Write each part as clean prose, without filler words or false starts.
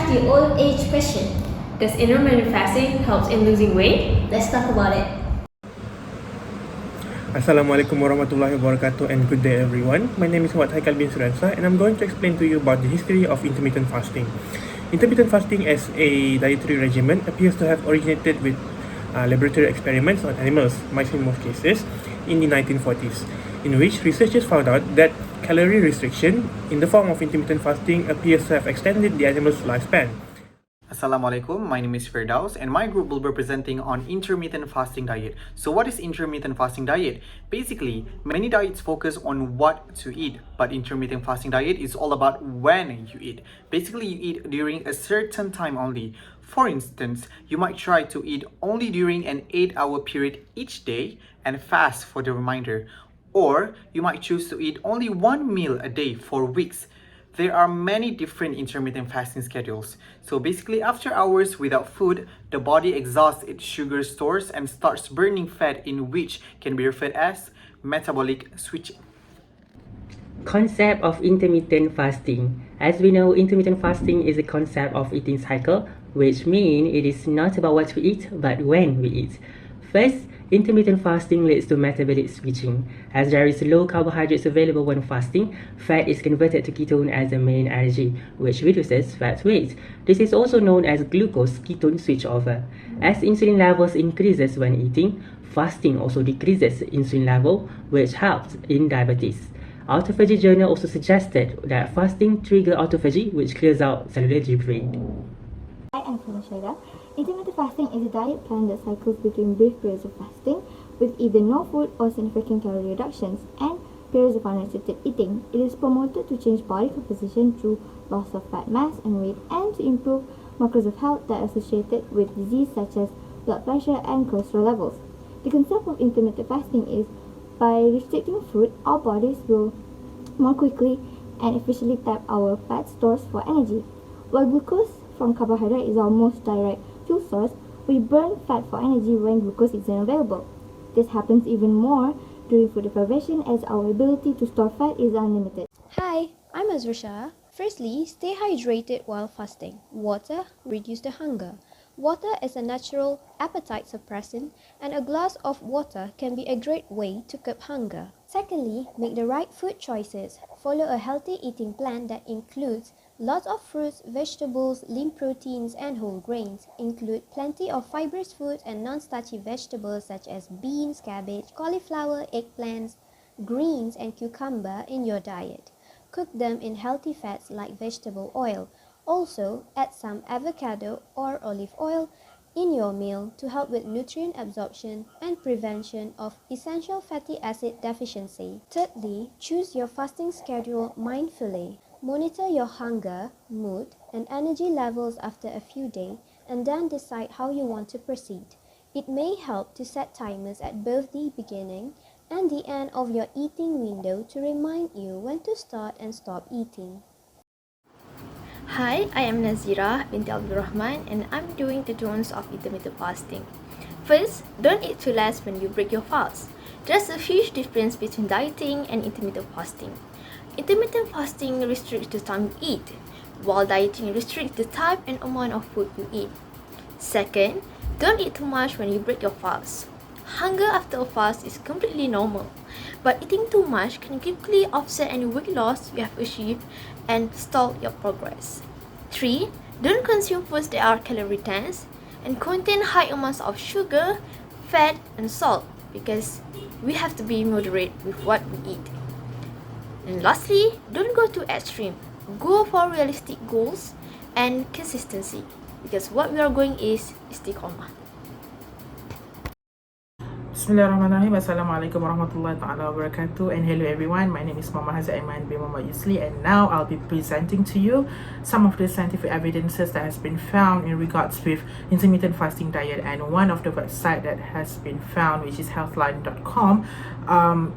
the old age question. Does intermittent fasting help in losing weight? Let's talk about it. Assalamualaikum warahmatullahi wabarakatuh and good day everyone. My name is Muhammad Haikal bin Suransa and I'm going to explain to you about the history of intermittent fasting. Intermittent fasting as a dietary regimen appears to have originated with laboratory experiments on animals, mice in most cases, in the 1940s, in which researchers found out that calorie restriction in the form of intermittent fasting appears to have extended the animal's lifespan. Assalamualaikum, my name is Firdaus and my group will be presenting on intermittent fasting diet. So what is intermittent fasting diet? Basically, many diets focus on what to eat, but intermittent fasting diet is all about when you eat. Basically, you eat during a certain time only. For instance, you might try to eat only during an 8-hour period each day and fast for the remainder. Or you might choose to eat only one meal a day for weeks. There are many different intermittent fasting schedules. So basically, after hours without food, the body exhausts its sugar stores and starts burning fat, in which can be referred as metabolic switching. Concept of intermittent fasting. As we know, intermittent fasting is a concept of eating cycle, which means it is not about what we eat, but when we eat. First, intermittent fasting leads to metabolic switching. As there is low carbohydrates available when fasting, fat is converted to ketone as the main energy, which reduces fat weight. This is also known as glucose-ketone switchover. As insulin levels increases when eating, fasting also decreases insulin level, which helps in diabetes. Autophagy journal also suggested that fasting triggers autophagy, which clears out cellular debris. Hi, I'm Felicia. Intermittent fasting is a diet plan that cycles between brief periods of fasting with either no food or significant calorie reductions and periods of unrestricted eating. It is promoted to change body composition through loss of fat mass and weight and to improve markers of health that are associated with disease such as blood pressure and cholesterol levels. The concept of intermittent fasting is by restricting food, our bodies will more quickly and efficiently tap our fat stores for energy. While glucose from carbohydrate is our most direct fuel source, we burn fat for energy when glucose isn't available. This happens even more during food deprivation as our ability to store fat is unlimited. Hi, I'm Azrisha. Firstly, stay hydrated while fasting. Water reduces the hunger. Water is a natural appetite suppressant, and a glass of water can be a great way to curb hunger. Secondly, make the right food choices. Follow a healthy eating plan that includes lots of fruits, vegetables, lean proteins, and whole grains. Include plenty of fibrous food and non-starchy vegetables such as beans, cabbage, cauliflower, eggplants, greens, and cucumber in your diet. Cook them in healthy fats like vegetable oil. Also, add some avocado or olive oil in your meal to help with nutrient absorption and prevention of essential fatty acid deficiency. Thirdly, choose your fasting schedule mindfully. Monitor your hunger, mood, and energy levels after a few days and then decide how you want to proceed. It may help to set timers at both the beginning and the end of your eating window to remind you when to start and stop eating. Hi, I am Nazira binti Abdul Rahman and I'm doing the tutorials of intermittent fasting. First, don't eat too less when you break your fast. There's a huge difference between dieting and intermittent fasting. Intermittent fasting restricts the time you eat, while dieting restricts the type and amount of food you eat. Second, don't eat too much when you break your fast. Hunger after a fast is completely normal, but eating too much can quickly offset any weight loss you have achieved and stall your progress. 3. Don't consume foods that are calorie dense and contain high amounts of sugar, fat, and salt because we have to be moderate with what we eat. And lastly, don't go too extreme. Go for realistic goals and consistency because what we are going is istiqomah. Bismillahirrahmanirrahim. Assalamualaikum warahmatullahi ta'ala wabarakatuh. And hello everyone, my name is Muhammad Hazat Aiman bin Muhammad Yusli, and now I'll be presenting to you some of the scientific evidences that has been found in regards with intermittent fasting diet. And one of the website that has been found, which is healthline.com,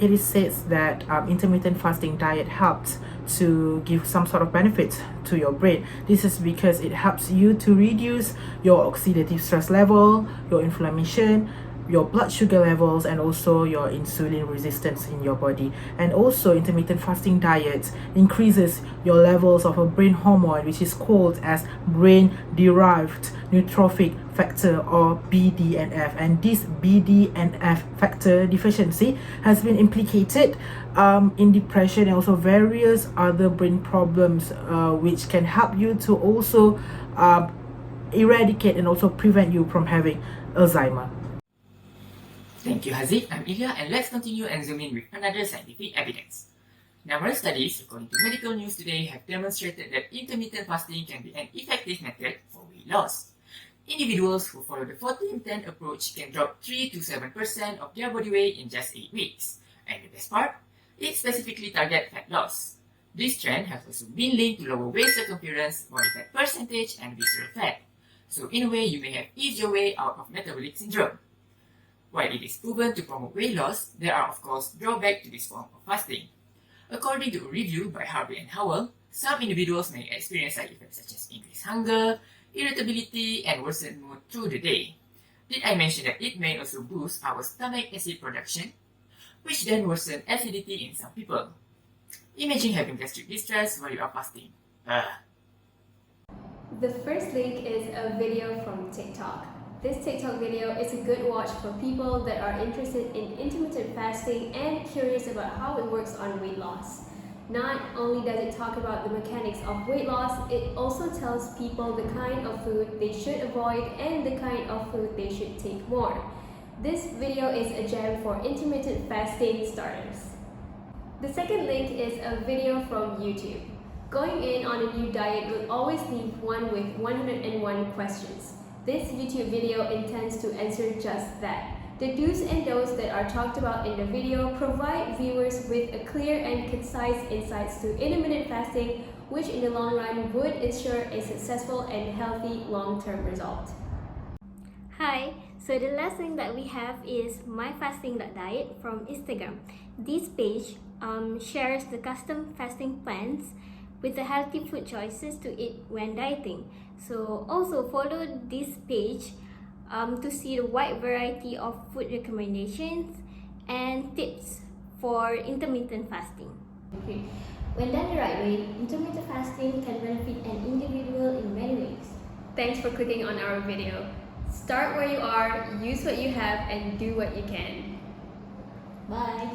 it is says that intermittent fasting diet helps to give some sort of benefits to your brain. This is because it helps you to reduce your oxidative stress level, your inflammation, your blood sugar levels and also your insulin resistance in your body. And also intermittent fasting diet increases your levels of a brain hormone, which is called as brain derived neurotrophic factor, or BDNF. And this BDNF factor deficiency has been implicated in depression and also various other brain problems, which can help you to also eradicate and also prevent you from having Alzheimer. Thank you, Haziq. I'm Ilya, and let's continue and zoom in with another scientific evidence. Numerous studies, according to Medical News Today, have demonstrated that intermittent fasting can be an effective method for weight loss. Individuals who follow the 14-10 approach can drop 3 to 7% of their body weight in just 8 weeks. And the best part? It specifically targets fat loss. This trend has also been linked to lower waist circumference, body fat percentage, and visceral fat. So in a way, you may have eased your way out of metabolic syndrome. While it is proven to promote weight loss, there are of course drawbacks to this form of fasting. According to a review by Harvey and Howell, some individuals may experience side effects such as increased hunger, irritability, and worsened mood through the day. Did I mention that it may also boost our stomach acid production, which then worsen acidity in some people? Imagine having gastric distress while you are fasting. The first link is a video from TikTok. This TikTok video is a good watch for people that are interested in intermittent fasting and curious about how it works on weight loss. Not only does it talk about the mechanics of weight loss, it also tells people the kind of food they should avoid and the kind of food they should take more. This video is a gem for intermittent fasting starters. The second link is a video from YouTube. Going in on a new diet will always leave one with 101 questions. This YouTube video intends to answer just that. The do's and don'ts that are talked about in the video provide viewers with a clear and concise insights to intermittent fasting, which in the long run would ensure a successful and healthy long-term result. Hi, so the last link that we have is myfasting.diet from Instagram. This page shares the custom fasting plans with the healthy food choices to eat when dieting. So also follow this page to see the wide variety of food recommendations and tips for intermittent fasting. Okay. When done the right way, intermittent fasting can benefit an individual in many ways. Thanks for clicking on our video. Start where you are, use what you have, and do what you can. Bye!